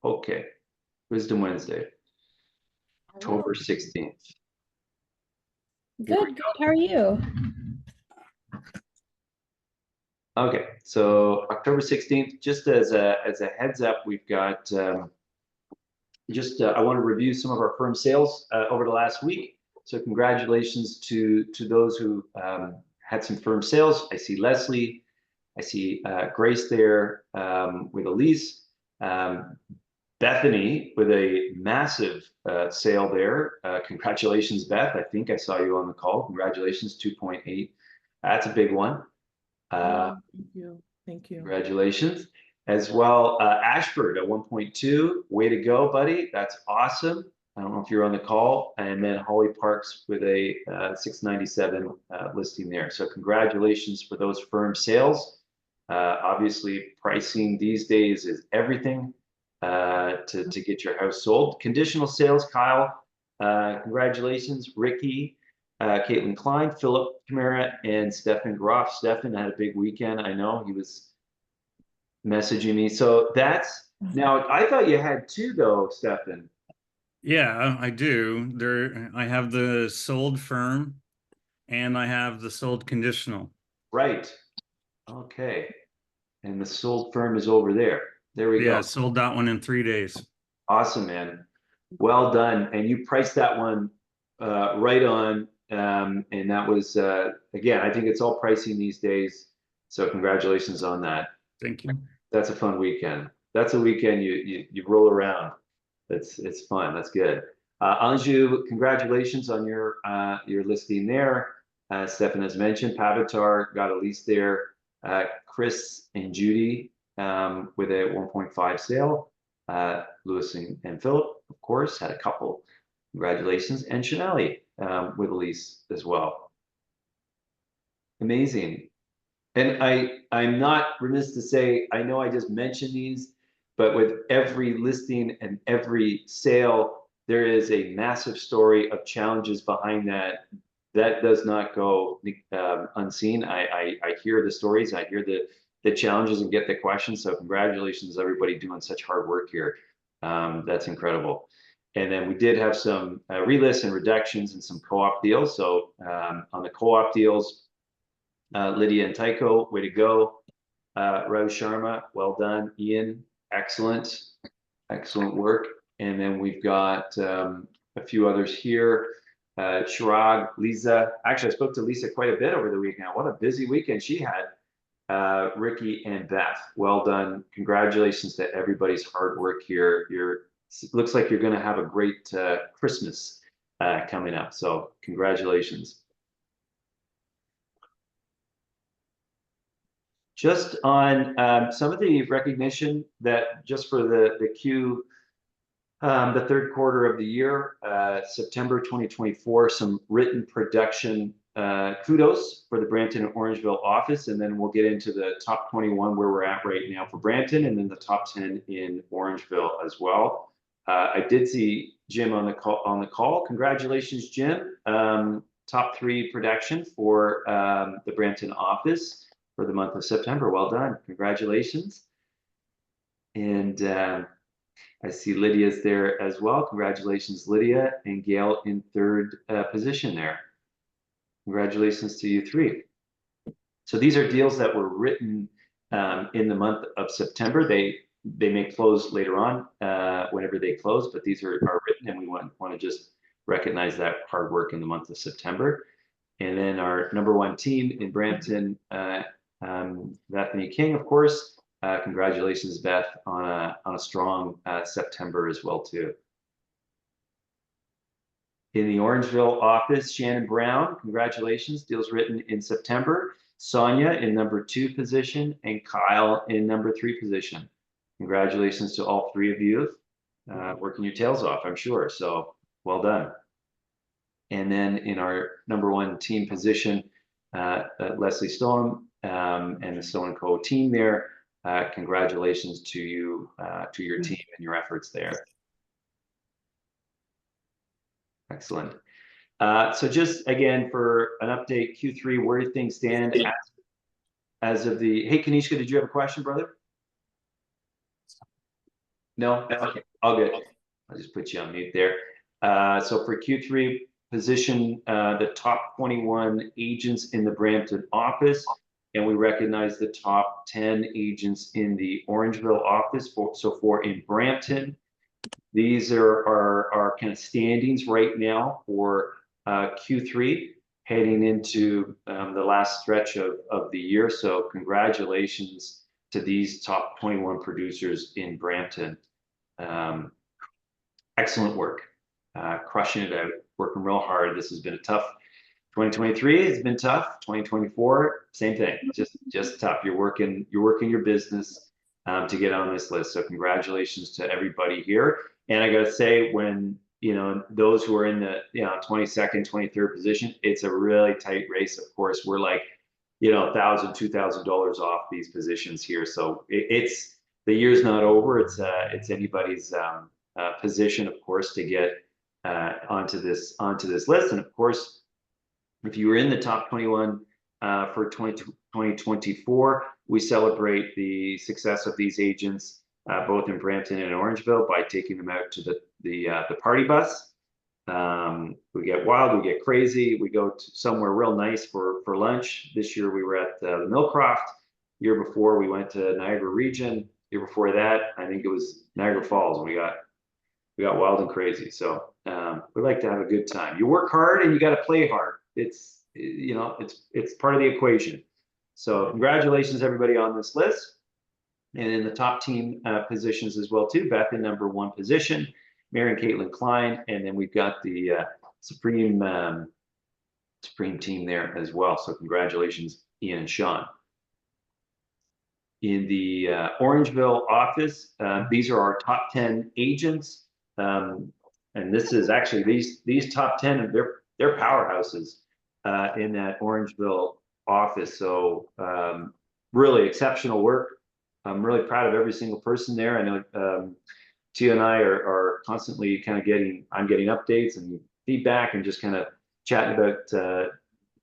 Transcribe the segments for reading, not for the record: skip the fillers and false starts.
Okay. Wisdom Wednesday, All right. October 16th. Here we Good, good. How are you? go. Okay, so October 16th, just as a heads up, we've got I want to review some of our firm sales over the last week. So congratulations to those who had some firm sales. I see Leslie, I see Grace there with Elise, Bethany with a massive sale there. Congratulations, Beth. I think I saw you on the call. Congratulations, 2.8. That's a big one. Thank you. Thank you. Congratulations. As well, Ashford at 1.2. Way to go, buddy. That's awesome. I don't know if you're on the call. And then Holly Parks with a 697 listing there. So congratulations for those firm sales. Obviously, pricing these days is everything to get your house sold. Conditional sales, Kyle. Congratulations, Ricky. Caitlin Klein, Philip Camara, and Stefan Groff. Stefan had a big weekend. I know he was messaging me. So that's now. I thought you had two though, Stefan. Yeah, I do. I have the sold firm and I have the sold conditional. Right. Okay. And the sold firm is over there. There we Yeah, go. sold that one in 3 days. Awesome, man. Well done. And you priced that one right on. And that was again, I think it's all pricing these days. So congratulations on that. Thank you. That's a fun weekend. That's a weekend you roll around. It's fun. That's good. Anju, congratulations on your listing there. Stefan has mentioned Pavitar got a lease there. Chris and Judy with a 1.5 sale. Lewis and Philip, of course, had a couple. Congratulations. And Chanelli with a lease as well. Amazing. And I'm not remiss to say, I know I just mentioned these, but with every listing and every sale, there is a massive story of challenges behind that. That does not go unseen. I hear the stories, I hear the challenges and get the questions. So congratulations, everybody doing such hard work here. That's incredible. And then we did have some relists and reductions and some co-op deals. So on the co-op deals, Lydia and Tycho, way to go. Rao Sharma, well done. Ian, excellent, excellent work. And then we've got a few others here. Shirag, Lisa. Actually, I spoke to Lisa quite a bit over the weekend. What a busy weekend she had. Ricky and Beth, well done. Congratulations to everybody's hard work here. Looks like you're going to have a great Christmas coming up. So congratulations. Just on some of the recognition that just for the Q, the third quarter of the year, September 2024, some written production kudos for the Brampton and Orangeville office, and then we'll get into the top 21 where we're at right now for Brampton, and then the top 10 in Orangeville as well. I did see Jim on the call. Congratulations, Jim. Top 3 production for the Brampton office for the month of September. Well done. Congratulations. And I see Lydia's there as well. Congratulations, Lydia, and Gail in third position there. Congratulations to you three. So these are deals that were written in the month of September. They may close later on whenever they close, but these are written, and we want to just recognize that hard work in the month of September. And then our #1 team in Brampton, Bethany King, of course. Congratulations, Beth, on a strong September as well too. In the Orangeville office, Shannon Brown, congratulations. Deals written in September. Sonia in #2 position, and Kyle in #3 position. Congratulations to all 3 of you. Working your tails off, I'm sure. So well done. And then in our #1 team position, Leslie Stone and the Stone & Co team there. Congratulations to you, to your team and your efforts there. Excellent. So just again for an update, Q3, where do things stand as of the? Hey, Kanishka, did you have a question, brother? No? Okay, all good. I'll just put you on mute there. So for Q3 position, the top 21 agents in the Brampton office, and we recognize the top 10 agents in the Orangeville office. For in Brampton, these are our kind of standings right now for Q3, heading into the last stretch of the year. So congratulations to these top 21 producers in Brampton. Excellent work, crushing it out, working real hard. This has been a tough 2023 has been tough. 2024, same thing, just tough. You're working your business to get on this list. So congratulations to everybody here. And I gotta say, when those who are in the 22nd, 23rd position, it's a really tight race. Of course, we're like $1,000, $2,000 off these positions here. So it's the year's not over. It's anybody's position, of course, to get onto this list. And of course, if you were in the top 21 for 2024, we celebrate the success of these agents both in Brampton and Orangeville by taking them out to the party bus. We get wild, we get crazy, we go to somewhere real nice for lunch. This year we were at the Millcroft. Year before we went to Niagara Region. Year before that, I think it was Niagara Falls. We got wild and crazy. So we like to have a good time. You work hard and you got to play hard. It's part of the equation. So congratulations everybody on this list. And in the top team positions as well too, Beth in number 1 position, Mary and Caitlin Klein, and then we've got the Supreme team there as well. So congratulations, Ian and Sean. In the Orangeville office, these are our top 10 agents. And this is actually these top 10, they're powerhouses in that Orangeville office. So really exceptional work. I'm really proud of every single person there. I know Tia and I are constantly kind of I'm getting updates and feedback and just kind of chatting about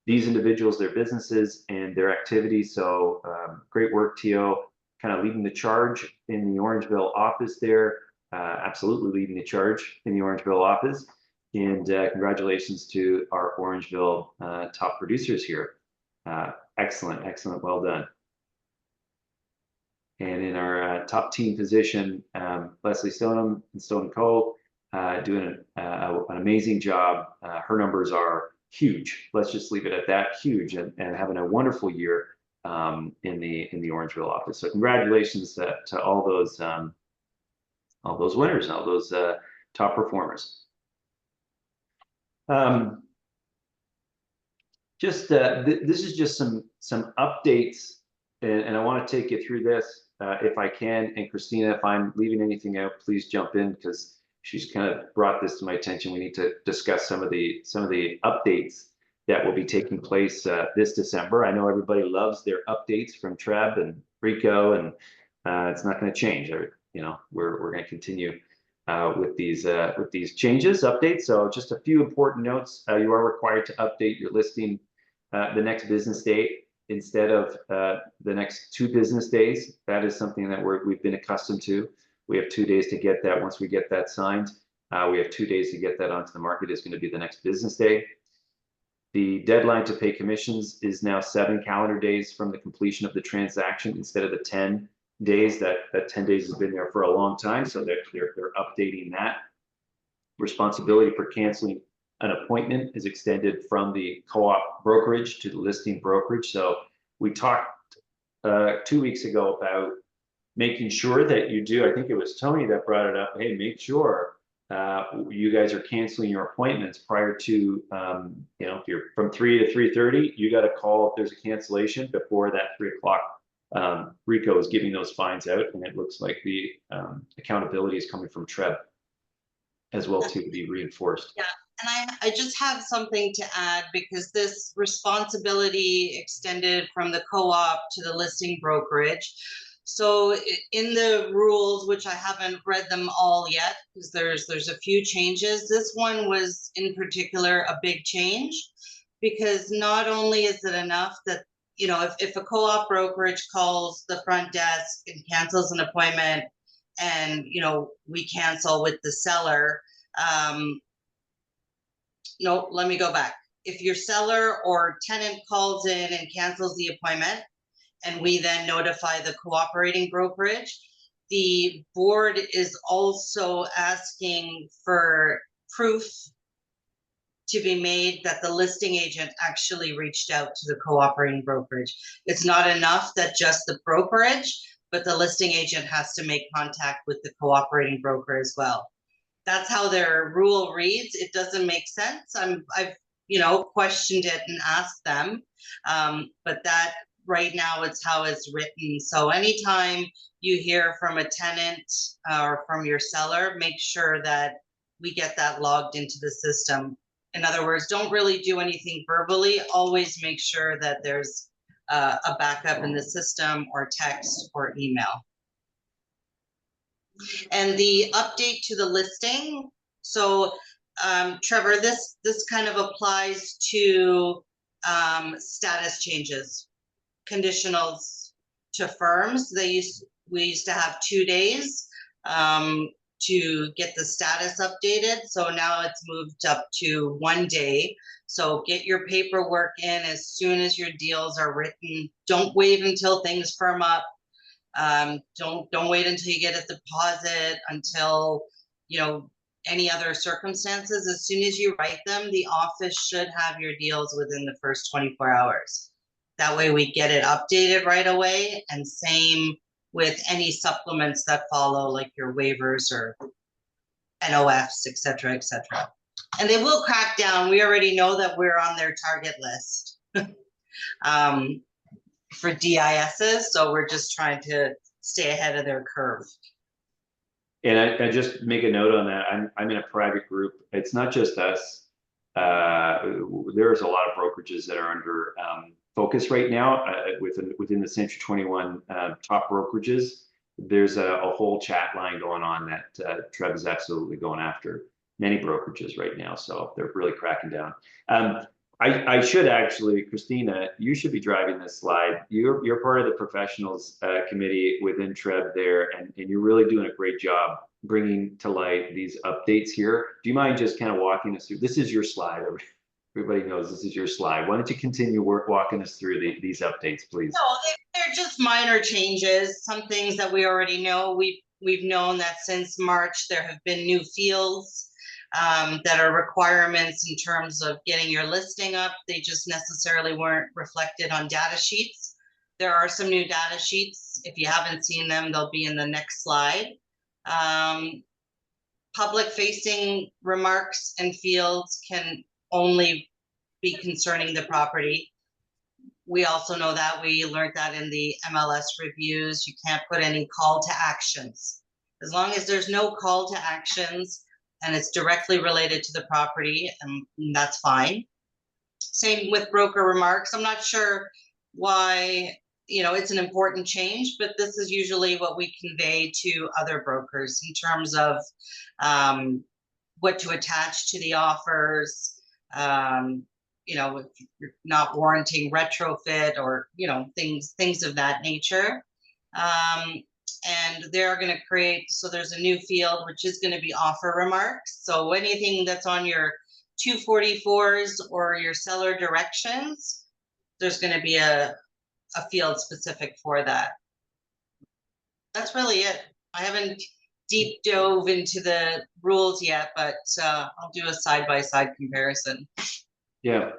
these individuals, their businesses and their activities. So great work, Tio, kind of leading the charge in the Orangeville office there. Absolutely leading the charge in the Orangeville office. And congratulations to our Orangeville top producers here. Excellent, well done. And in our top team position, Leslie Stoneham and Stone & Co. Doing an amazing job. Her numbers are huge. Let's just leave it at that, huge, and having a wonderful year in the Orangeville office. So congratulations to all those winners, all those top performers. This is just some updates, and I want to take you through this if I can. And Christina, if I'm leaving anything out, please jump in because she's kind of brought this to my attention. We need to discuss some of the updates that will be taking place this December. I know everybody loves their updates from Treb and Rico, and it's not going to change. We're going to continue with these changes, updates. So just a few important notes. You are required to update your listing the next business day instead of the next 2 business days. That is something that we've been accustomed to. We have 2 days to get that. Once we get that signed, we have 2 days to get that onto the market. Is going to be the next business day. The deadline to pay commissions is now 7 calendar days from the completion of the transaction instead of the 10 days. That 10 days has been there for a long time, so they're updating that. Responsibility for canceling an appointment is extended from the co-op brokerage to the listing brokerage. So we talked 2 weeks ago about making sure that you do. I think it was Tony that brought it up. Hey, make sure you guys are canceling your appointments prior to, if you're from 3 to 3:30, you got to call if there's a cancellation before that 3 o'clock. Rico is giving those fines out, and it looks like the accountability is coming from Treb as well to be reinforced. Yeah, and I just have something to add, because this responsibility extended from the co-op to the listing brokerage. So in the rules, which I haven't read them all yet, because there's a few changes, this one was in particular a big change, because not only is it enough that, if a co-op brokerage calls the front desk and cancels an appointment and, we cancel with the seller. No, let me go back. If your seller or tenant calls in and cancels the appointment, and we then notify the cooperating brokerage, the board is also asking for proof to be made that the listing agent actually reached out to the cooperating brokerage. It's not enough that just the brokerage, but the listing agent has to make contact with the cooperating broker as well. That's how their rule reads. It doesn't make sense. I've questioned it and asked them, but that right now it's how it's written. So anytime you hear from a tenant or from your seller, make sure that we get that logged into the system. In other words, don't really do anything verbally. Always make sure that there's a backup in the system, or text or email. And the update to the listing. So Trevor, this kind of applies to status changes, conditionals to firms. We used to have 2 days to get the status updated. So now it's moved up to 1 day. So get your paperwork in as soon as your deals are written. Don't wait until things firm up. Don't wait until you get a deposit, until any other circumstances. As soon as you write them, the office should have your deals within the first 24 hours. That way we get it updated right away, and same with any supplements that follow, like your waivers or NOFs, et cetera, et cetera. And they will crack down. We already know that we're on their target list for DISs, so we're just trying to stay ahead of their curve. And I just make a note on that. I'm in a private group. It's not just us. There's a lot of brokerages that are under focus right now within the Century 21 top brokerages. There's a whole chat line going on that Trev is absolutely going after many brokerages right now. So they're really cracking down. I should actually, Christina, you should be driving this slide. You're part of the professionals committee within Trev there, and you're really doing a great job bringing to light these updates here. Do you mind just kind of walking us through? This is your slide. Everybody knows this is your slide. Why don't you continue walking us through these updates, please? No, they're just minor changes. Some things that we already know. We've known that since March there have been new fields that are requirements in terms of getting your listing up. They just necessarily weren't reflected on data sheets. There are some new data sheets. If you haven't seen them, they'll be in the next slide. Public facing remarks and fields can only be concerning the property. We also know that. We learned that in the MLS reviews. You can't put any call to actions. As long as there's no call to actions and it's directly related to the property, and that's fine. Same with broker remarks. I'm not sure why, it's an important change, but this is usually what we convey to other brokers in terms of what to attach to the offers, if you're not warranting retrofit or, things of that nature. And they're going to create, so there's a new field, which is going to be offer remarks. So anything that's on your 244s or your seller directions, there's going to be a field specific for that. That's really it. I haven't deep dove into the rules yet, but I'll do a side-by-side comparison. Yeah.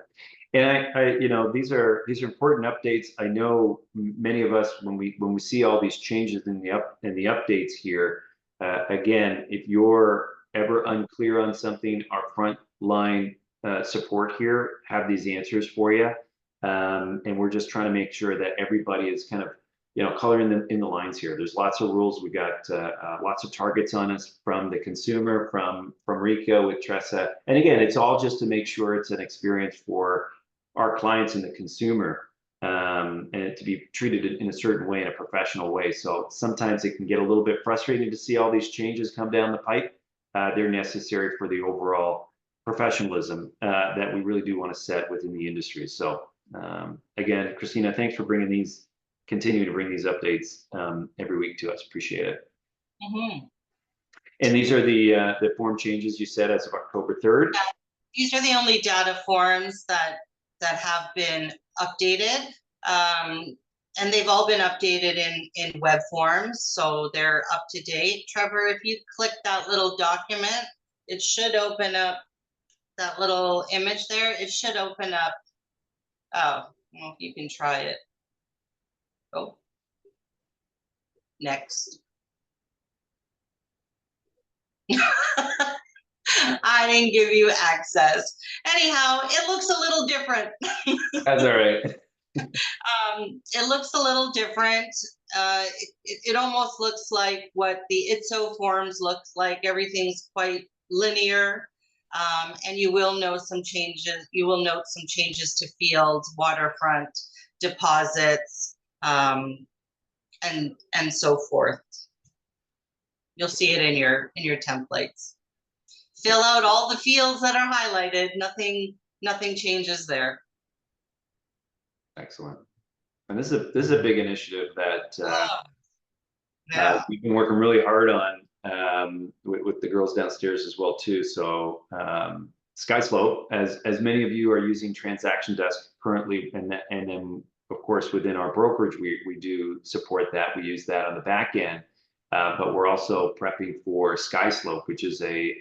And I these are important updates. I know many of us, when we see all these changes in the updates here, again, if you're ever unclear on something, our frontline support here have these answers for you, and we're just trying to make sure that everybody is kind of coloring in the lines here. There's lots of rules. We got lots of targets on us from the consumer, from Rico with Tressa, and again, it's all just to make sure it's an experience for our clients and the consumer, and to be treated in a certain way, in a professional way. So sometimes it can get a little bit frustrating to see all these changes come down the pipe. They're necessary for the overall professionalism that we really do want to set within the industry. So again, Christina, thanks for continue to bring these updates every week to us. Appreciate it. Mhm. And these are the form changes you said as of October 3rd? These are the only data forms that have been updated. And they've all been updated in web forms, so they're up to date. Trevor, if you click that little document, it should open up that little image there. It should open up. Oh, well, you can try it. Oh, next. I didn't give you access. Anyhow, it looks a little different. That's all right. It looks a little different. It almost looks like what the ITSO forms looks like. Everything's quite linear. And you will note some changes. You will note some changes to fields, waterfront, deposits, and so forth. You'll see it in your templates. Fill out all the fields that are highlighted. Nothing changes there. Excellent. And this is a big initiative that Yeah. we've been working really hard on with the girls downstairs as well too. So SkySlope, as many of you are using Transaction Desk currently, and then of course within our brokerage we do support that. We use that on the back end, but we're also prepping for SkySlope, which is a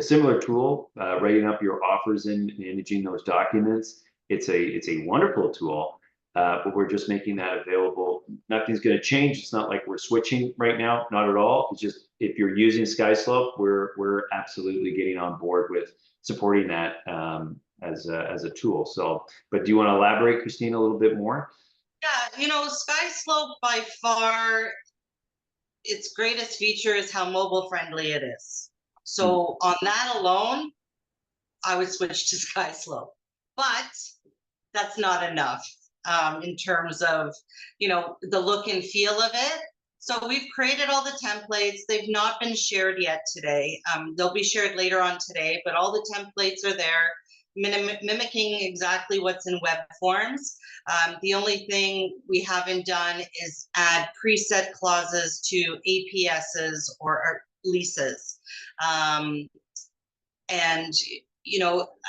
similar tool, writing up your offers and managing those documents. It's a wonderful tool. But we're just making that available. Nothing's going to change. It's not like we're switching right now, not at all. It's just if you're using SkySlope, we're absolutely getting on board with supporting that as a tool. So, but do you want to elaborate, Christine, a little bit more? Yeah, SkySlope by far, its greatest feature is how mobile friendly it is. So on that alone, I would switch to SkySlope, but that's not enough. In terms of, the look and feel of it. So we've created all the templates. They've not been shared yet today. They'll be shared later on today, but all the templates are there, mimicking exactly what's in web forms. The only thing we haven't done is add preset clauses to APSs or leases. And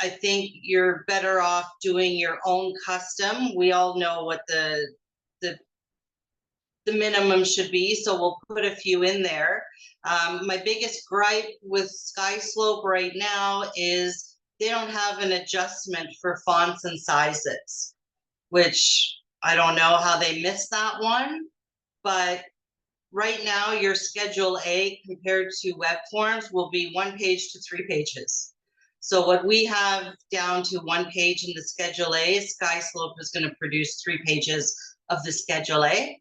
I think you're better off doing your own custom. We all know what the minimum should be, so we'll put a few in there. My biggest gripe with SkySlope right now is they don't have an adjustment for fonts and sizes, which I don't know how they missed that one, but right now your Schedule A compared to web forms will be 1 page to 3 pages. So what we have down to 1 page in the Schedule A, SkySlope is going to produce 3 pages of the Schedule A.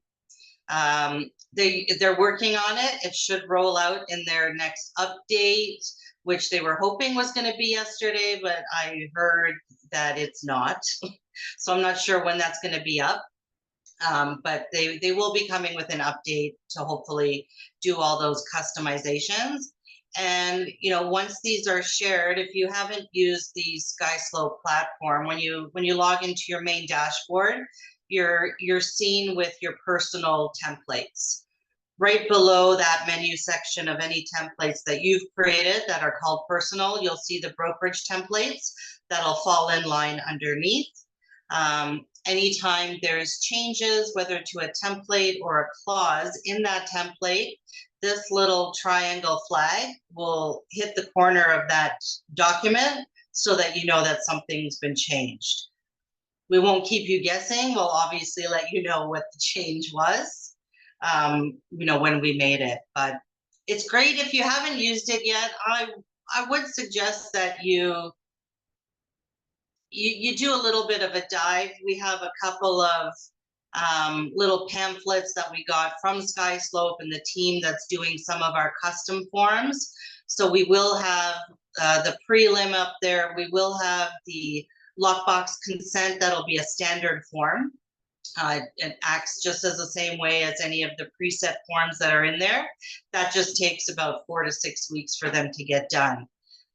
They're working on it. It should roll out in their next update, which they were hoping was going to be yesterday, but I heard that it's not. So I'm not sure when that's going to be up. But they will be coming with an update to hopefully do all those customizations. And once these are shared, if you haven't used the SkySlope platform, when you log into your main dashboard, you're seen with your personal templates. Right below that menu section of any templates that you've created that are called personal, you'll see the brokerage templates that'll fall in line underneath. Anytime there's changes, whether to a template or a clause in that template, this little triangle flag will hit the corner of that document so that you know that something's been changed. We won't keep you guessing. We'll obviously let you know what the change was, when we made it. But it's great. If you haven't used it yet, I would suggest that you do a little bit of a dive. We have a couple of little pamphlets that we got from SkySlope and the team that's doing some of our custom forms. So we will have the prelim up there. We will have the lockbox consent. That'll be a standard form. It acts just as the same way as any of the preset forms that are in there. That just takes about 4 to 6 weeks for them to get done.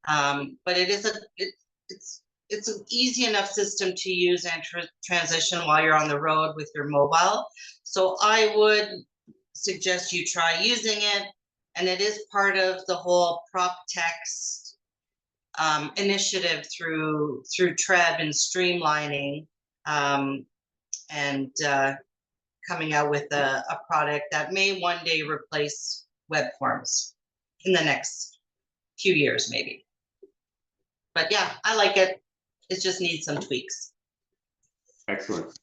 But it's an easy enough system to use and transition while you're on the road with your mobile. So I would suggest you try using it. And it is part of the whole prop text initiative through TREB and streamlining and coming out with a product that may one day replace web forms in the next few years, maybe. But yeah, I like it. It just needs some tweaks. Excellent.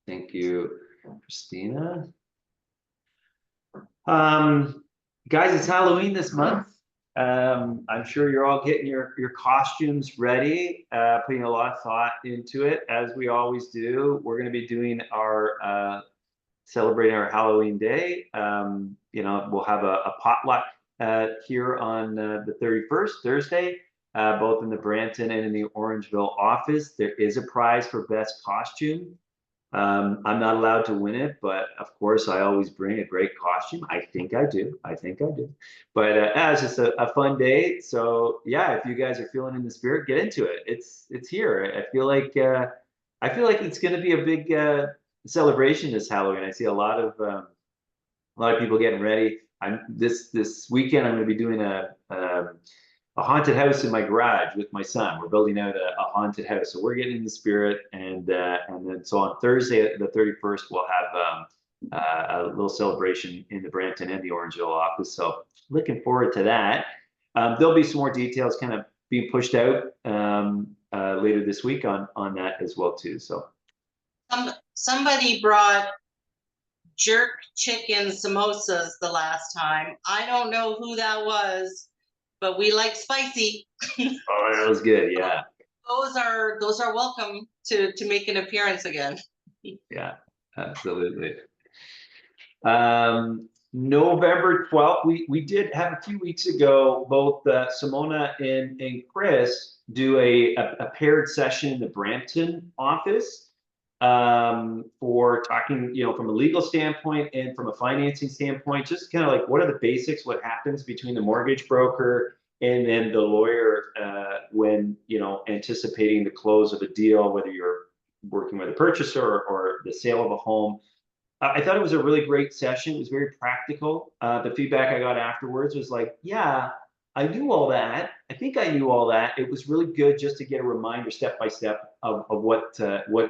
Thank you, Christina. Guys, it's Halloween this month. I'm sure you're all getting your costumes ready, putting a lot of thought into it, as we always do. We're going to be doing our celebrating our Halloween day. You know, we'll have a potluck here on the 31st, Thursday, both in the Brampton and in the Orangeville office. There is a prize for best costume. I'm not allowed to win it, but of course I always bring a great costume. I think I do. But it's just a fun day. So yeah, if you guys are feeling in the spirit, get into it. It's here. I feel like it's going to be a big celebration this Halloween. I see a lot of people getting ready. This weekend I'm going to be doing a haunted house in my garage with my son. We're building out a haunted house, so we're getting in the spirit. And then so on Thursday, the 31st, we'll have a little celebration in the Brampton and the Orangeville office. So looking forward to that. There'll be some more details kind of being pushed out later this week on that as well too. So Somebody brought jerk chicken samosas the last time. I don't know who that was, but we like spicy. oh, that was good. Yeah. Those are welcome to make an appearance again. Yeah, absolutely. November 12th, we did have a few weeks ago, both Simona and Chris do a paired session in the Brampton office for talking, you know, from a legal standpoint and from a financing standpoint, just kind of like what are the basics, what happens between the mortgage broker and then the lawyer when, you know, anticipating the close of a deal, whether you're working with a purchaser or the sale of a home. I thought it was a really great session. It was very practical. The feedback I got afterwards was like, yeah, I knew all that. I think I knew all that. It was really good just to get a reminder step by step of what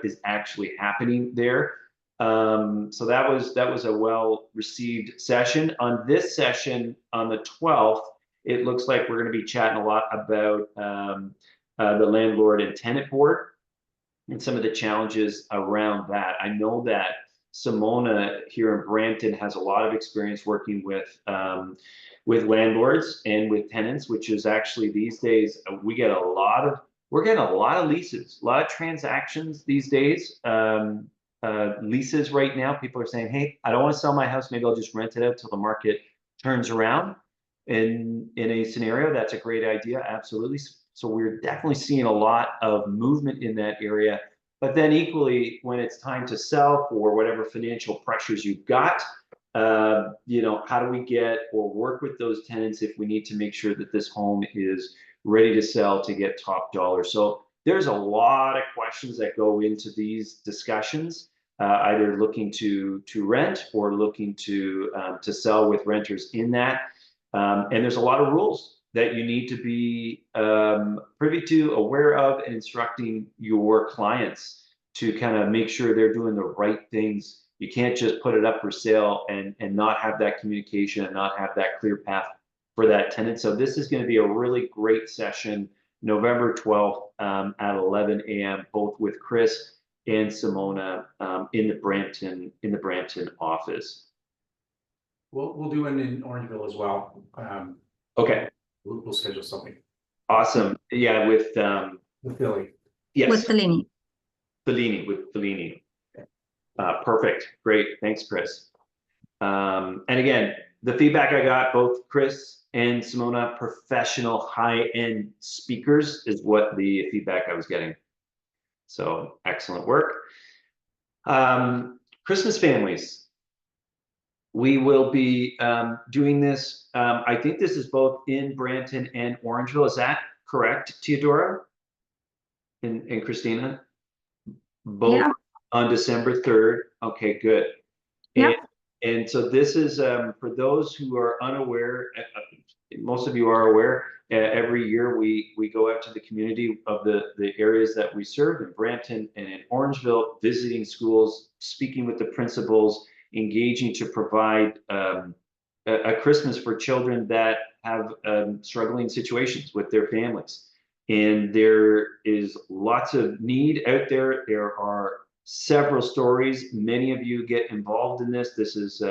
is actually happening there. So that was a well received session. On this session on the 12th, it looks like we're going to be chatting a lot about the landlord and tenant board and some of the challenges around that. I know that Simona here in Brampton has a lot of experience working with landlords and with tenants, which is actually these days we're getting a lot of leases, a lot of transactions these days. Leases right now, people are saying, hey, I don't want to sell my house, maybe I'll just rent it out till the market turns around. In a scenario, that's a great idea, absolutely. So we're definitely seeing a lot of movement in that area. But then equally, when it's time to sell for whatever financial pressures you've got, you know, how do we get or work with those tenants if we need to make sure that this home is ready to sell to get top dollar? So there's a lot of questions that go into these discussions, either looking to rent or looking to sell with renters in that. And there's a lot of rules that you need to be privy to, aware of, and instructing your clients to kind of make sure they're doing the right things. You can't just put it up for sale and not have that communication and not have that clear path for that tenant. So this is going to be a really great session, November 12th at 11 a.m., both with Chris and Simona in the Brampton office. We'll do it in Orangeville as well. Okay. We'll schedule something. Awesome. Yeah, with Philly. yes, With Fellini. Fellini. Perfect. Great. Thanks, Chris. And again, the feedback I got, both Chris and Simona, professional high-end speakers is what the feedback I was getting. So excellent work. Christmas families. We will be doing this. I think this is both in Brampton and Orangeville. Is that correct, Teodora and Christina? Both Yeah. on December 3rd. Okay, good. Yeah. And so this is for those who are unaware. Most of you are aware. Every year we go out to the community of the areas that we serve in Brampton and in Orangeville, visiting schools, speaking with the principals, engaging to provide a Christmas for children that have struggling situations with their families. And there is lots of need out there. There are several stories. Many of you get involved in this. This is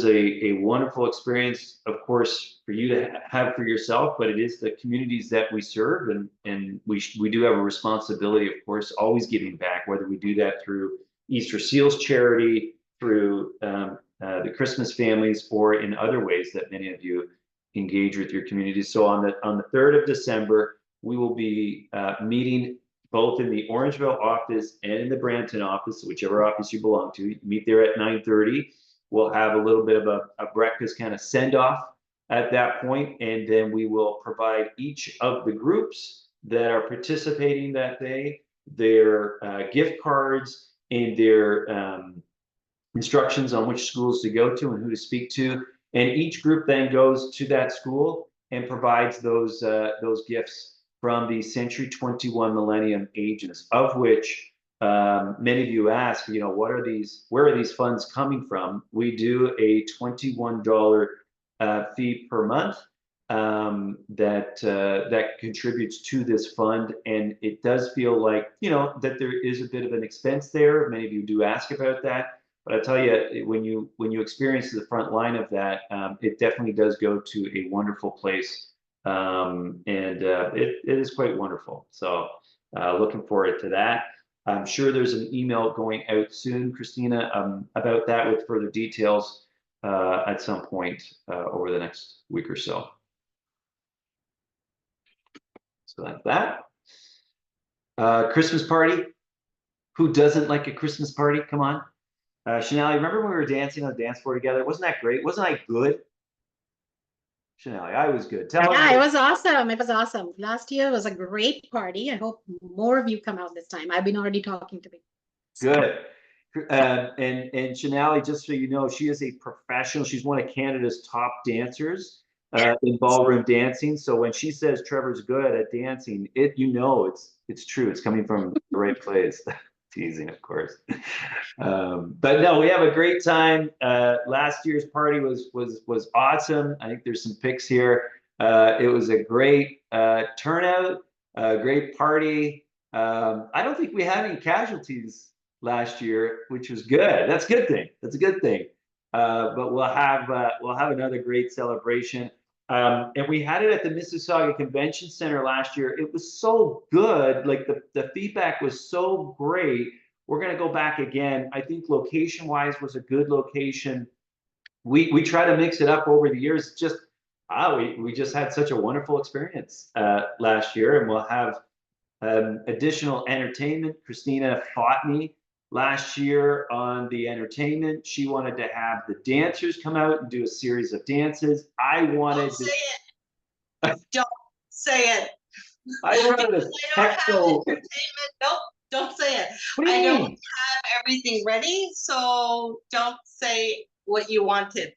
a wonderful experience, of course, for you to have for yourself, but it is the communities that we serve, and we do have a responsibility, of course, always giving back, whether we do that through Easter Seals charity, through the Christmas families, or in other ways that many of you engage with your communities. So on the 3rd of December, we will be meeting both in the Orangeville office and in the Brampton office, whichever office you belong to. Meet there at 9:30. We'll have a little bit of a breakfast kind of send off at that point, and then we will provide each of the groups that are participating that day their gift cards and their instructions on which schools to go to and who to speak to. And each group then goes to that school and provides those gifts from the Century 21 Millennium Ages, of which many of you ask, where are these funds coming from? We do a $21 fee per month that contributes to this fund, and it does feel like that there is a bit of an expense there. Many of you do ask about that, but I tell you, when you experience the front line of that, it definitely does go to a wonderful place, and it is quite wonderful. So looking forward to that. I'm sure there's an email going out soon, Christina, about that with further details at some point over the next week or so. So that's that. Christmas party. Who doesn't like a Christmas party? Come on. Chanel, remember when we were dancing on the dance floor together? Wasn't that great? Wasn't I good? Chanel, I was good. Tell Yeah, me. it was awesome. It was awesome. Last year was a great party. I hope more of you come out this time. I've been already talking to people. Good. And Shanali, just so you know, she is a professional. She's one of Canada's top dancers in ballroom dancing. So when she says Trevor's good at dancing, it's true. It's coming from the right place. Teasing, of course. But no, we have a great time. Last year's party was awesome. I think there's some pics here. It was a great turnout, a great party. I don't think we had any casualties last year, which was good. That's a good thing. That's a good thing. But we'll have another great celebration. And we had it at the Mississauga Convention Center last year. It was so good. Like the feedback was so great. We're going to go back again. I think location-wise was a good location. We try to mix it up over the years. Just we just had such a wonderful experience last year, and we'll have additional entertainment. Christina fought me last year on the entertainment. She wanted to have the dancers come out and do a series of dances. I wanted Don't say it. Don't say it. I wanted a techno. Nope, don't say it. What do you I mean? don't have everything ready, so don't say what you wanted.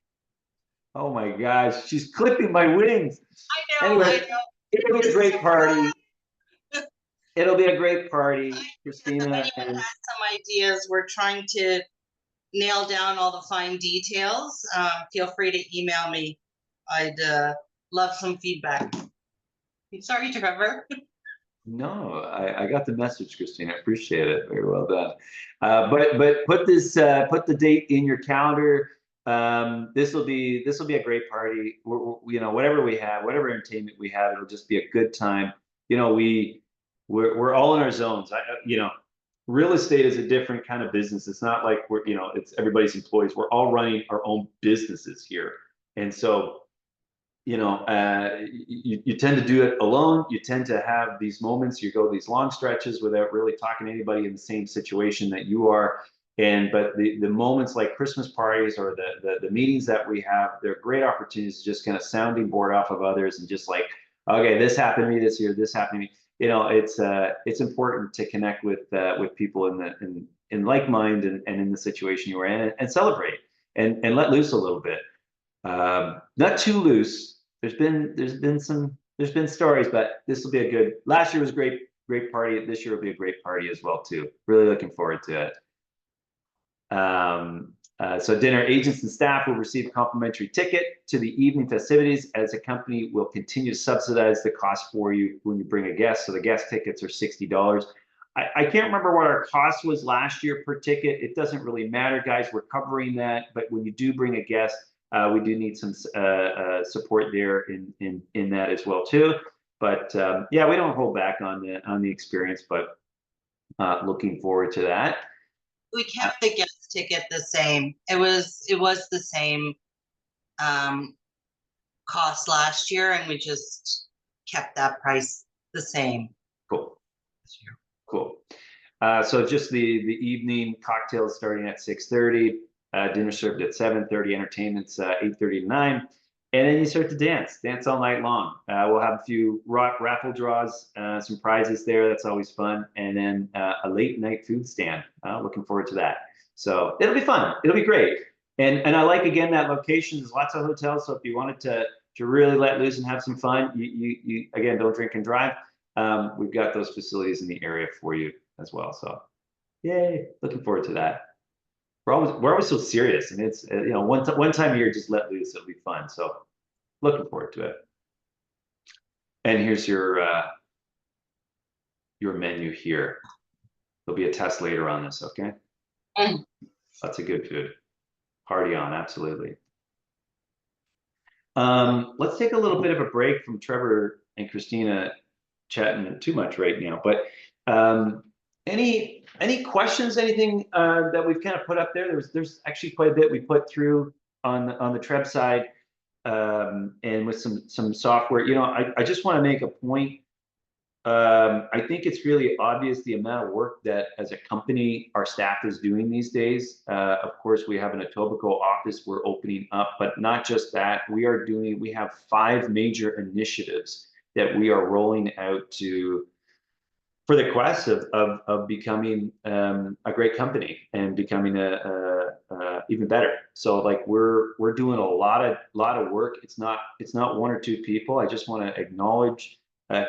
Oh my gosh, she's clipping my wings. I know, Anyway, I know. it'll be a great party. It'll be a great party, If Christina. anyone And has some ideas, we're trying to nail down all the fine details. Feel free to email me. I'd love some feedback. Sorry, Trevor. no, I got the message, Christina. I appreciate it. Very well done. But put the date in your calendar. This will be a great party. Whatever we have, whatever entertainment we have, it'll just be a good time. We're all in our zones. Real estate is a different kind of business. It's not like it's everybody's employees. We're all running our own businesses here, and so you tend to do it alone. You tend to have these moments. You go these long stretches without really talking to anybody in the same situation that you are. But the moments like Christmas parties or the meetings that we have, they're great opportunities to just kind of sounding board off of others and just like, okay, this happened to me this year. This happened to me. It's important to connect with people in like mind and in the situation you are in and celebrate. and let loose a little bit. Not too loose. There's been stories, but this will be a good. Last year was great party. This year will be a great party as well too. Really looking forward to it. So dinner, agents and staff will receive a complimentary ticket to the evening festivities, as the company will continue to subsidize the cost for you when you bring a guest. So the guest tickets are $60. I can't remember what our cost was last year per ticket. It doesn't really matter, guys. We're covering that. But when you do bring a guest, we do need some support there in that as well too. But yeah, we don't hold back on the experience, but looking forward to that. We kept the guest ticket the same. It was the same cost last year, and we just kept that price the same. Cool. Cool. So just the evening cocktails starting at 6:30, dinner served at 7:30, entertainment's 8:30 to 9, and then you start to dance all night long. We'll have a few raffle draws, some prizes there. That's always fun, and then a late night food stand. Looking forward to that. So it'll be fun. It'll be great. And I like, again, that location. There's lots of hotels, so if you wanted to really let loose and have some fun, you again, don't drink and drive. We've got those facilities in the area for you as well. So, yay! Looking forward to that. We're always so serious, and it's one time a year, just let loose. It'll be fun. So, looking forward to it. And here's your menu here. There'll be a test later on this. Okay. Lots of good food. Party on, absolutely. Let's take a little bit of a break from Trevor and Christina chatting too much right now, but any questions, anything that we've kind of put up there? There's actually quite a bit we put through on the Treb side, and with some software. I just want to make a point. I think it's really obvious the amount of work that, as a company, our staff is doing these days. Of course, we have an Etobicoke office we're opening up, but not just that. We have 5 major initiatives that we are rolling out for the quest of becoming a great company and becoming even better. So like we're doing a lot of work. It's not 1 or 2 people. I just want to acknowledge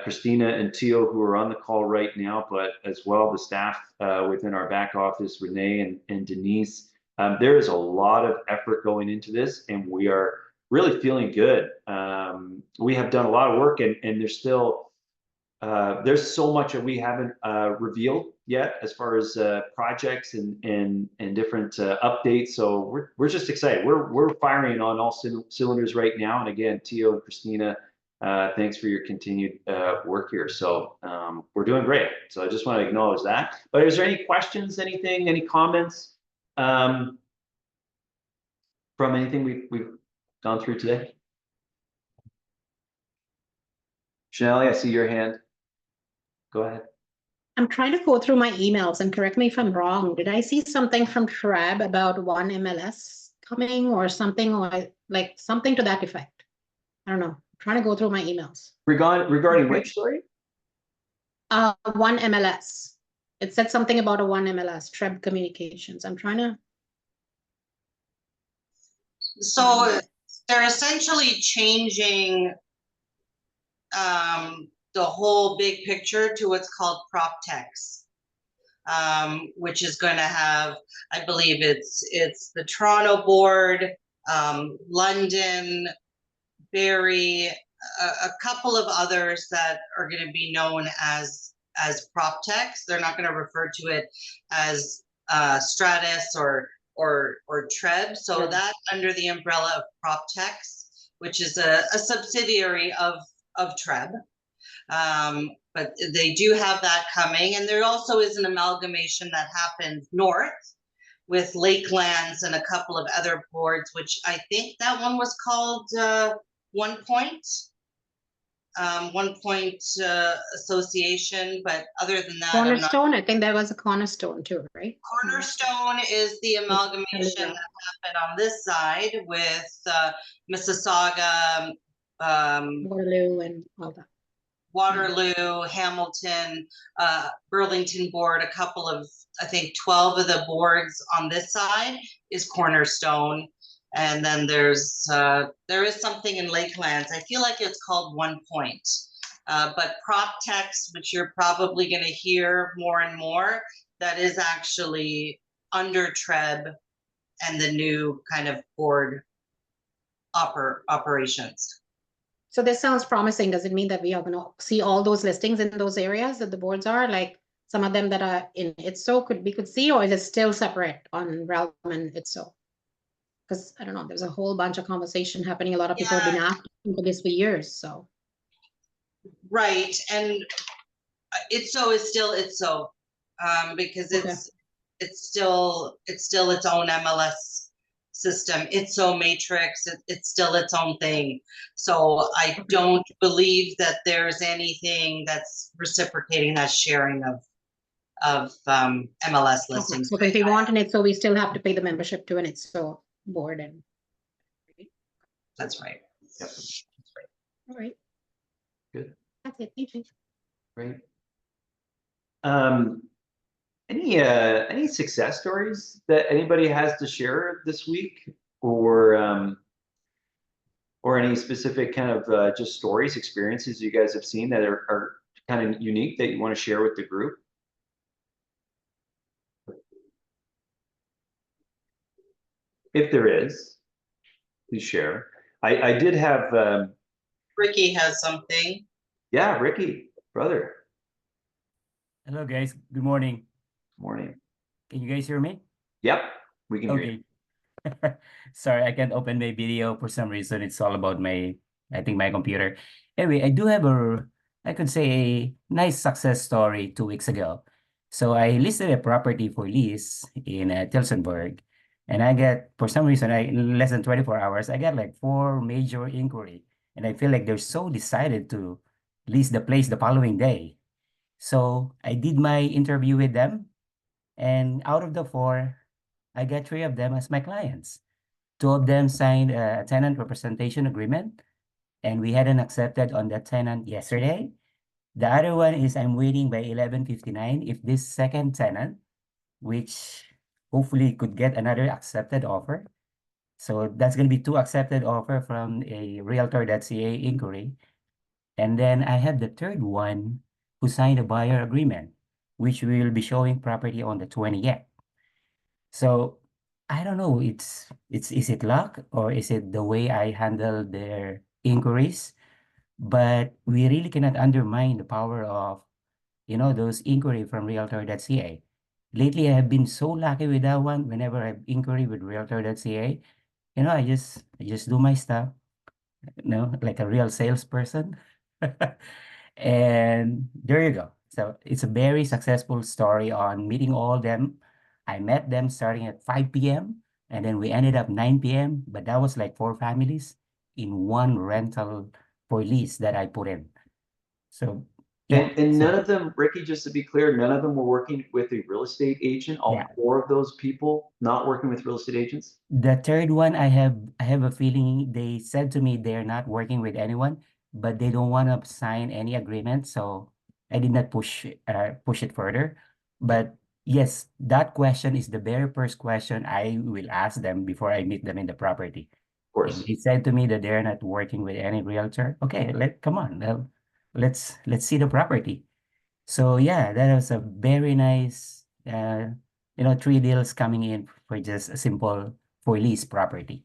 Christina and Tio, who are on the call right now, but as well the staff within our back office, Renee and Denise. There is a lot of effort going into this, and we are really feeling good. We have done a lot of work, and there's still there's so much that we haven't revealed yet as far as projects and different updates. So we're just excited. We're firing on all cylinders right now. And again, Tio and Christina, thanks for your continued work here. So we're doing great. So I just want to acknowledge that. But is there any questions, any comments from anything we've gone through today? Chanel, I see your hand. Go ahead. I'm trying to go through my emails and correct me if I'm wrong. Did I see something from Treb about one MLS coming or something, or like something to that effect? I don't know. I'm trying to go through my emails. Regarding which story? One MLS. It said something about a one MLS, Treb Communications. I'm trying to. So they're essentially changing the whole big picture to what's called PropTex, which is going to have, I believe it's the Toronto board, London, Barrie, a couple of others that are going to be known as PropTex. They're not going to refer to it as Stratus or Treb. So that under the umbrella of PropTex, which is a subsidiary of Treb. But they do have that coming, and there also is an amalgamation that happened north with Lakelands and a couple of other boards, which I think that one was called One Point Association. But other than that, Cornerstone. I think there was a Cornerstone too, right? Cornerstone is the amalgamation that happened on this side with Mississauga, Waterloo and all that. Waterloo, Hamilton, Burlington board, a couple of, I think 12 of the boards on this side is Cornerstone. And then there is something in Lakelands. I feel like it's called One Point. But prop text, which you're probably going to hear more and more, that is actually under TREB and the new kind of board operations. So this sounds promising. Does it mean that we are gonna see all those listings in those areas that the boards are, like some of them that are in ITSO we could see, or is it still separate on Realm and ITSO? Because I don't know, there's a whole bunch of conversation happening. A lot of people have been asking for this for years, so. Right, and ITSO is still ITSO, because Okay. it's still its own MLS system. ITSO matrix, it's still its own thing. So I don't believe that there's anything that's reciprocating that sharing of MLS Okay, listings. so if we want an ITSO, we still have to pay the membership to an ITSO board and. That's right. Yep. All right. Good. That's it, thank you. Great. Any success stories that anybody has to share this week, or any specific kind of just stories, experiences you guys have seen that are kind of unique that you want to share with the group? If there is, please share. I did have Ricky has something. yeah, Ricky, brother. Hello guys, good morning. Morning. Can you guys hear me? Yep, we can hear you. Okay. Sorry, I can't open my video for some reason. It's all about my computer. Anyway, I do have I could say a nice success story 2 weeks ago. So I listed a property for lease in Tillsonburg, and I get, for some reason, in less than 24 hours, I got like 4 major inquiry, and I feel like they're so decided to lease the place the following day. So I did my interview with them, and out of the 4, I got 3 of them as my clients. 2 of them signed a tenant representation agreement, and we hadn't accepted on the tenant yesterday. The other one is I'm waiting by 11:59 if this second tenant, which hopefully could get another accepted offer. So that's going to be 2 accepted offer from a realtor.ca inquiry. And then I have the third one who signed a buyer agreement, which we will be showing property on the 20th. So I don't know, is it luck or is it the way I handle their inquiries? But we really cannot undermine the power of, those inquiry from realtor.ca. Lately, I have been so lucky with that one. Whenever I have inquiry with realtor.ca, I just do my stuff, like a real salesperson. And there you go. So it's a very successful story on meeting all of them. I met them starting at 5 p.m. and then we ended up 9 p.m. But that was like 4 families in one rental for lease that I put in. So yeah. And none of them, Ricky, just to be clear, none of them were working with a real estate agent. All Yeah. 4 of those people not working with real estate agents. The third one, I have a feeling they said to me they're not working with anyone, but they don't want to sign any agreement. So I did not push it further. But yes, that question is the very first question I will ask them before I meet them in the property. Of course. If they said to me that they're not working with any realtor, okay, come on, let's see the property. So yeah, that was a very nice, 3 deals coming in for just a simple for lease property.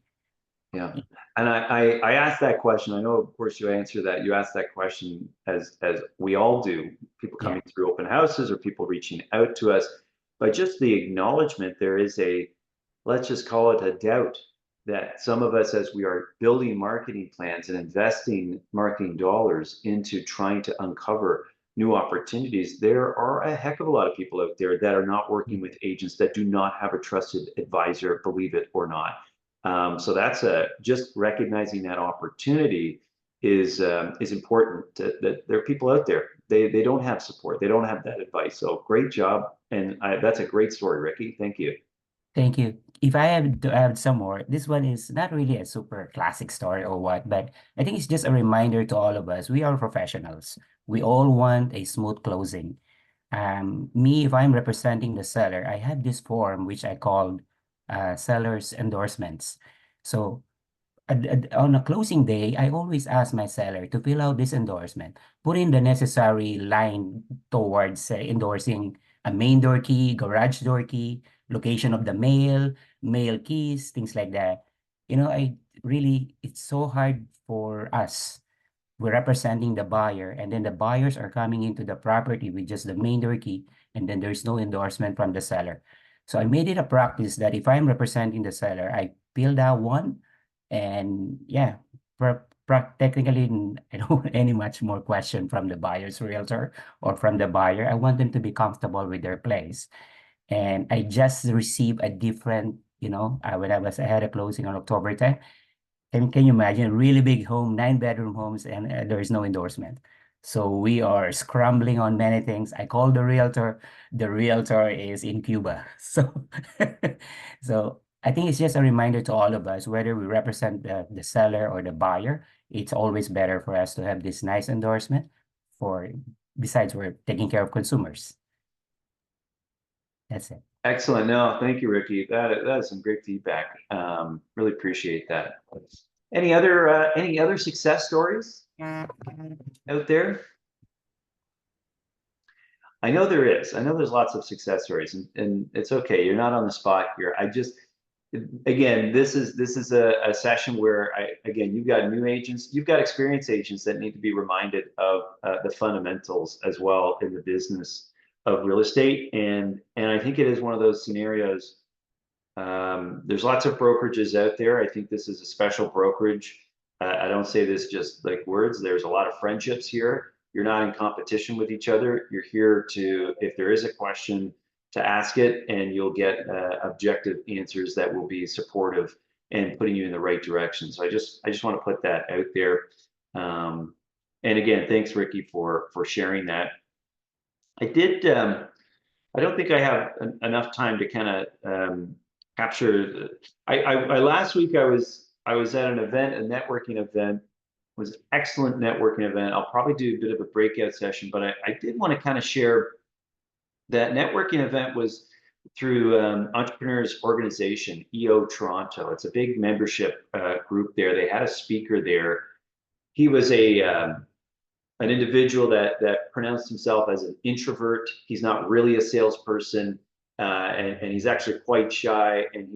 Yeah. And I asked that question. I know, of course, you answer that. You asked that question as we all do, people coming through open houses or people reaching out to us. But just the acknowledgement, there is let's just call it a doubt that some of us, as we are building marketing plans and investing marketing dollars into trying to uncover new opportunities, there are a heck of a lot of people out there that are not working with agents that do not have a trusted advisor, believe it or not. So that's just recognizing that opportunity is important. That there are people out there, they don't have support, they don't have that advice. So great job, and that's a great story, Ricky. Thank you. Thank you. If I have to add some more, this one is not really a super classic story or what, but I think it's just a reminder to all of us. We are professionals. We all want a smooth closing. Me, if I'm representing the seller, I have this form which I called seller's endorsements. So on a closing day, I always ask my seller to fill out this endorsement, put in the necessary line towards endorsing a main door key, garage door key, location of the mail keys, things like that. You know, it's so hard for us. We're representing the buyer, and then the buyers are coming into the property with just the main door key, and then there's no endorsement from the seller. So I made it a practice that if I'm representing the seller, I fill that one, and yeah, technically, I don't want any much more question from the buyer's realtor or from the buyer. I want them to be comfortable with their place. And I just received a different, when I had a closing on October 10th. Can you imagine, really big home, 9-bedroom homes, and there is no endorsement. So we are scrambling on many things. I called the realtor. The realtor is in Cuba. So I think it's just a reminder to all of us, whether we represent the seller or the buyer, it's always better for us to have this nice endorsement besides we're taking care of consumers. That's it. Excellent. No, thank you, Ricky. That is some great feedback. Really appreciate that. Any other success stories out there? I know there is. I know there's lots of success stories, and it's okay. You're not on the spot here. Again, this is a session where you've got new agents, you've got experienced agents that need to be reminded of the fundamentals as well in the business of real estate. And I think it is one of those scenarios. There's lots of brokerages out there. I think this is a special brokerage. I don't say this just like words. There's a lot of friendships here. You're not in competition with each other. You're here to, if there is a question, to ask it, and you'll get objective answers that will be supportive and putting you in the right direction. So I just want to put that out there. And again, thanks, Ricky, for sharing that. I don't think I have enough time to kind of capture. Last week I was at an event, a networking event. It was an excellent networking event. I'll probably do a bit of a breakout session, but I did want to kind of share that networking event was through Entrepreneurs Organization, EO Toronto. It's a big membership group there. They had a speaker there. He was an individual that pronounced himself as an introvert. He's not really a salesperson, and he's actually quite shy. And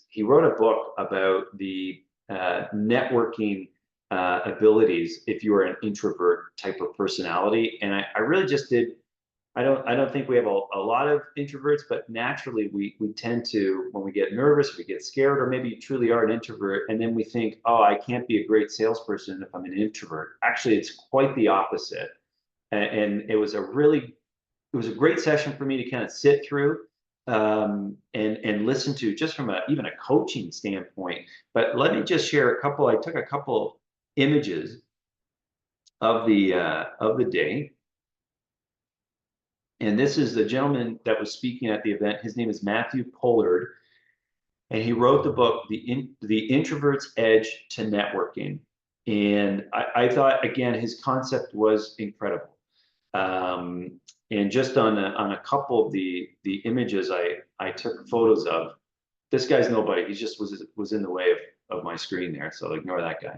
he wrote a book about the networking abilities if you are an introvert type of personality. And I really just did. I don't think we have a lot of introverts, but naturally we tend to, when we get nervous, we get scared, or maybe you truly are an introvert, and then we think, oh, I can't be a great salesperson if I'm an introvert. Actually, it's quite the opposite. And it was a great session for me to kind of sit through and listen to, just from even a coaching standpoint. But let me just share I took a couple images of the day. And this is the gentleman that was speaking at the event. His name is Matthew Pollard, and he wrote the book, The Introvert's Edge to Networking. And I thought, again, his concept was incredible. And just on a couple of the images I took photos of, this guy's nobody. He just was in the way of my screen there, so ignore that guy.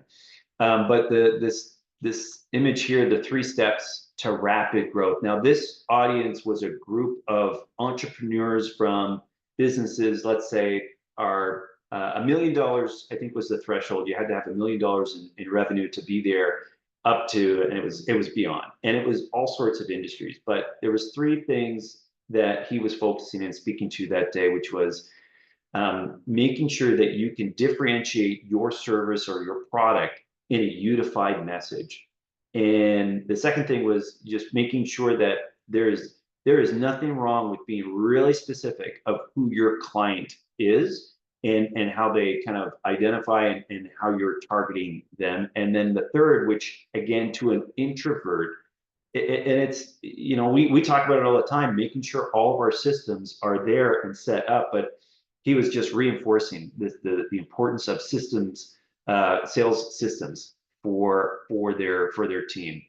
But this image here, the 3 steps to rapid growth. Now, this audience was a group of entrepreneurs from businesses, let's say, are $1 million, I think was the threshold. You had to have $1 million in revenue to be there, up to, and it was beyond. And it was all sorts of industries. But there was 3 things that he was focusing and speaking to that day, which was making sure that you can differentiate your service or your product in a unified message. And the second thing was just making sure that there is nothing wrong with being really specific of who your client is and how they kind of identify and how you're targeting them. And then the third, which again, to an introvert, and it's, we talk about it all the time, making sure all of our systems are there and set up, but he was just reinforcing the importance of systems, sales systems for their team.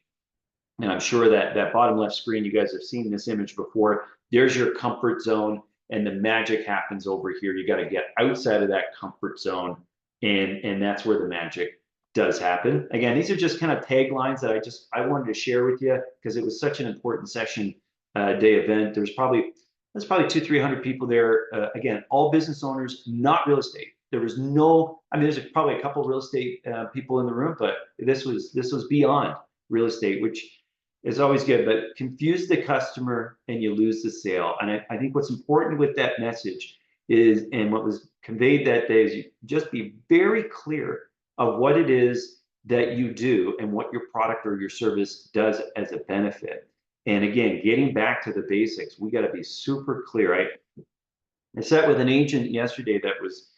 And I'm sure that bottom left screen, you guys have seen this image before. There's your comfort zone, and the magic happens over here. You got to get outside of that comfort zone And that's where the magic does happen. Again, these are just kind of taglines that I wanted to share with you because it was such an important session day event. There's probably 200-300 people there. Again, all business owners, not real estate. There was no, I mean, there's probably a couple of real estate people in the room, but this was beyond real estate, which is always good, but confuse the customer and you lose the sale. And I think what's important with that message is, and what was conveyed that day, is you just be very clear of what it is that you do and what your product or your service does as a benefit. And again, getting back to the basics, we got to be super clear. I sat with an agent yesterday that was,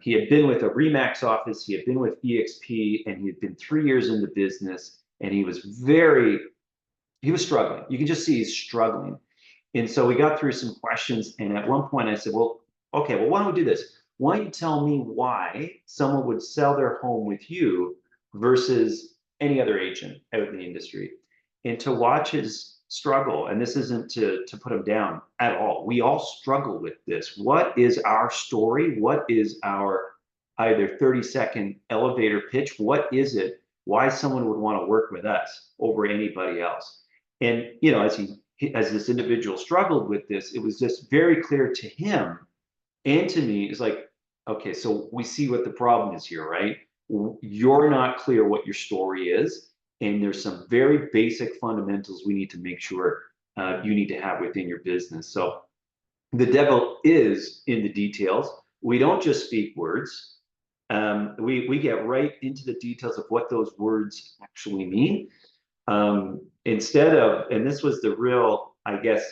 he had been with a Remax office, he had been with EXP, and he had been 3 years in the business, and he was struggling. You can just see he's struggling. And so we got through some questions, and at one point I said, well, okay, well, why don't we do this? Why don't you tell me why someone would sell their home with you versus any other agent out in the industry? And to watch his struggle, and this isn't to put him down at all. We all struggle with this. What is our story? What is our either 30-second elevator pitch? What is it? Why someone would want to work with us over anybody else? And, you know, as this individual struggled with this, it was just very clear to him and to me. It's like, okay, so we see what the problem is here, right? You're not clear what your story is, and there's some very basic fundamentals we need to make sure you need to have within your business. So the devil is in the details. We don't just speak words. We get right into the details of what those words actually mean. Instead of, and this was the real, I guess,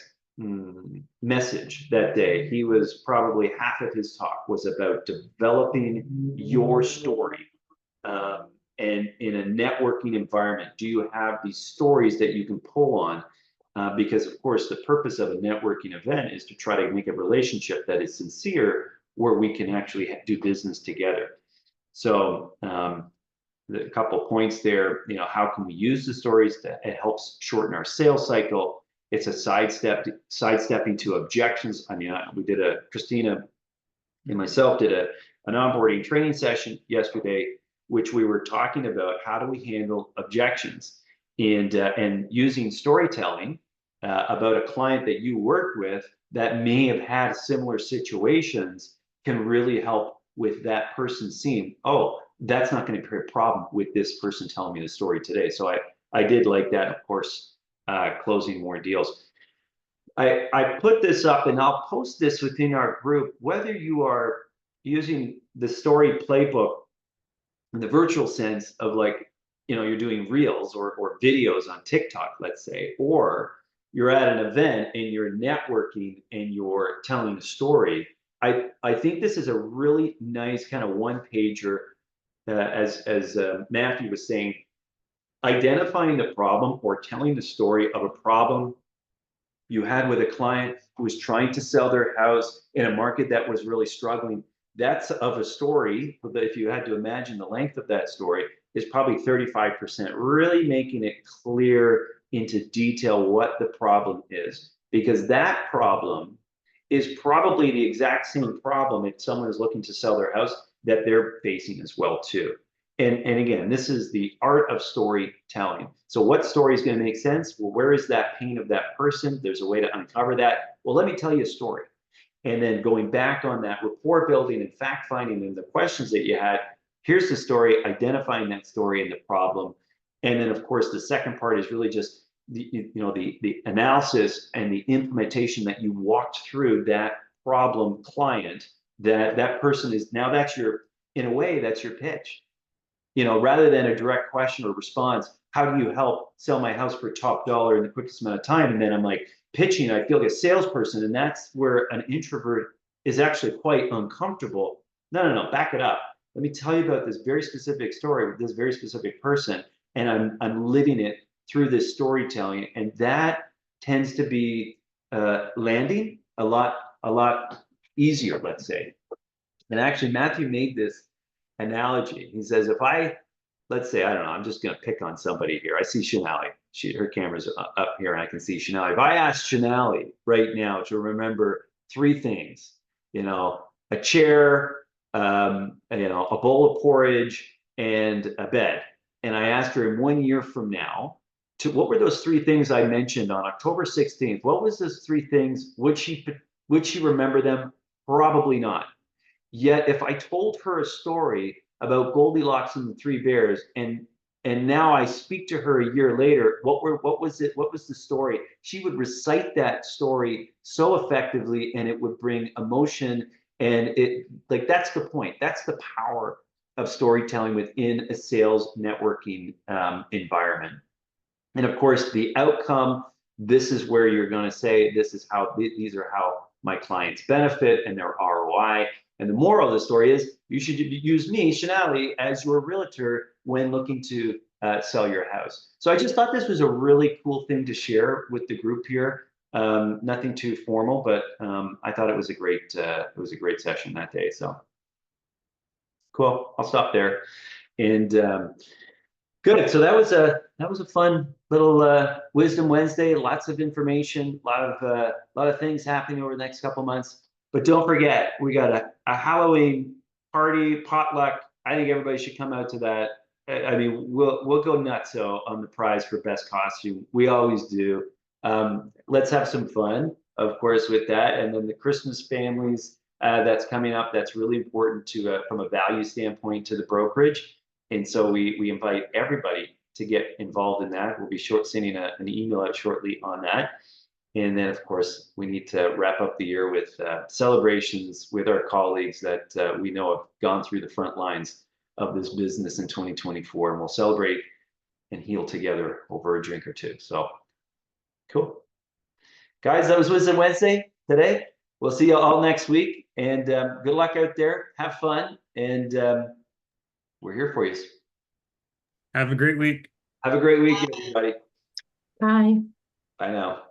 message that day. He was probably half of his talk was about developing your story. And in a networking environment, do you have these stories that you can pull on? Because of course, the purpose of a networking event is to try to make a relationship that is sincere, where we can actually do business together. So a couple points there, you know, how can we use the stories that it helps shorten our sales cycle? It's a sidestepping to objections. I mean, Christina and myself did an onboarding training session yesterday, which we were talking about how do we handle objections, and using storytelling about a client that you worked with that may have had similar situations can really help with that person seeing, oh, that's not going to be a problem with this person telling me the story today. So I did like that, of course, closing more deals. I put this up, and I'll post this within our group, whether you are using the story playbook in the virtual sense of, like, you know, you're doing reels or videos on TikTok, let's say, or you're at an event and you're networking and you're telling a story. I think this is a really nice kind of one-pager, as Matthew was saying, identifying the problem or telling the story of a problem you had with a client who was trying to sell their house in a market that was really struggling. That's of a story, but if you had to imagine the length of that story, is probably 35%, really making it clear into detail what the problem is. Because that problem is probably the exact same problem if someone is looking to sell their house that they're facing as well too. And again, this is the art of storytelling. So what story is going to make sense? Well, where is that pain of that person? There's a way to uncover that. Well, let me tell you a story. And then going back on that rapport building and fact finding and the questions that you had, here's the story, identifying that story and the problem. And then of course, the second part is really just the analysis and the implementation that you walked through that problem client, that person is now, that's your, in a way, that's your pitch. You know, rather than a direct question or response, how do you help sell my house for top dollar in the quickest amount of time? And then I'm like pitching, I feel like a salesperson, and that's where an introvert is actually quite uncomfortable. No, back it up. Let me tell you about this very specific story with this very specific person, and I'm living it through this storytelling, and that tends to be landing a lot easier, let's say. And actually, Matthew made this analogy. He says, if let's say, I don't know, I'm just going to pick on somebody here. I see Shanali. Her camera's up here, and I can see Shanali. If I ask Shanali right now to remember 3 things, you know, a chair, a bowl of porridge and a bed. And I asked her in 1 year from now, what were those 3 things I mentioned on October 16th? What was those 3 things? Would she remember them? Probably not. Yet if I told her a story about Goldilocks and the 3 bears, and now I speak to her a year later, what was it? What was the story? She would recite that story so effectively, and it would bring emotion. And that's the point. That's the power of storytelling within a sales networking environment. And of course, the outcome, this is where you're going to say, these are how my clients benefit and their ROI. And the moral of the story is you should use me, Shanali, as your realtor when looking to sell your house. So I just thought this was a really cool thing to share with the group here. Nothing too formal, but I thought it was a great session that day. So cool. I'll stop there. And good. So that was a fun little Wisdom Wednesday. Lots of information, a lot of things happening over the next couple months. But don't forget, we got a Halloween party potluck. I think everybody should come out to that. I mean, we'll go nuts on the prize for best costume. We always do. Let's have some fun, of course, with that. And then the Christmas families that's coming up. That's really important from a value standpoint to the brokerage. And so we invite everybody to get involved in that. We'll be sending an email out shortly on that. And then, of course, we need to wrap up the year with celebrations with our colleagues that we know have gone through the front lines of this business in 2024. And we'll celebrate and heal together over a drink or two. So, cool. Guys, that was Wisdom Wednesday today. We'll see you all next week. And good luck out there. Have fun. And we're here for you. Have a great week. Have a great week, everybody. Bye. Bye now.